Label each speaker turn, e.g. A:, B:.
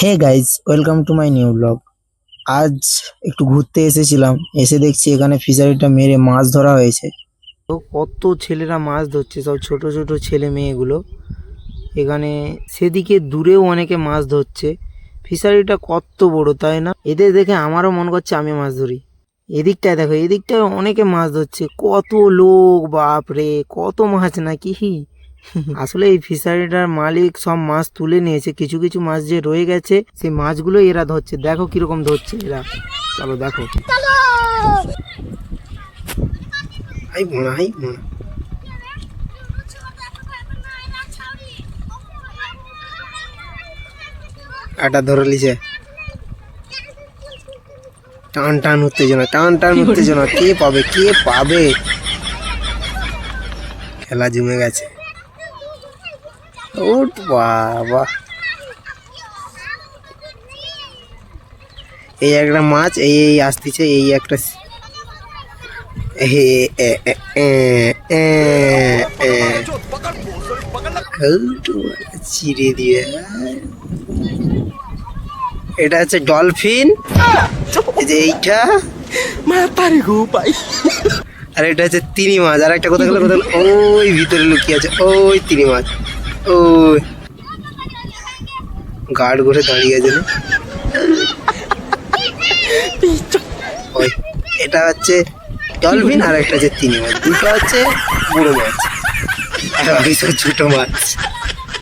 A: Hey guys, welcome to my new blog. আজ একটু ঘুরতে এসেছিলাম, এসে দেখছি এখানে ফিশারিটা মেরে মাছ ধরা হয়েছে। তো কত ছেলেরা মাছ ধরছে, সব ছোট ছোট ছেলে মেয়েগুলো। এখানে সেদিকে দূরেও অনেকে মাছ ধরছে। ফিশারিটা কত বড়, তাই না? এদের দেখে আমারও মন করছে আমি মাছ ধরি। এদিকটায় দেখো, এদিকটায় অনেকে মাছ ধরছে, কত লোক, বাপরে কত মাছ নাকি। আসলে এই ফিশারিটার মালিক সব মাছ তুলে নিয়েছে, কিছু কিছু মাছ যে রয়ে গেছে সেই মাছগুলো এরা ধরছে। দেখো কিরকম ধরছে এরা, চলো দেখো। হাই মোনা, হাই মোনা, এটা ধরে লিছে। টান টান উত্তেজনা, টান টান উত্তেজনা, কে পাবে কে পাবে, খেলা জমে গেছে। ওট বাবা, এই একটা মাছ, এই এই আসতেছে, এই একটা চিড়ে দিয়ে। এটা হচ্ছে ডলফিন, এই যে এইটা আর এটা হচ্ছে তিমি মাছ। আর একটা কোথায় গেল, কোথায় গেল? ওই ভিতরে লুকিয়ে আছে, ওই তিমি মাছ, ওই গার্ড করে দাঁড়িয়ে আছে না। ওই এটা হচ্ছে ডলফিন আর একটা হচ্ছে তিমি মাছ, দুটো হচ্ছে বড় মাছ আর ওই সব ছোট মাছ।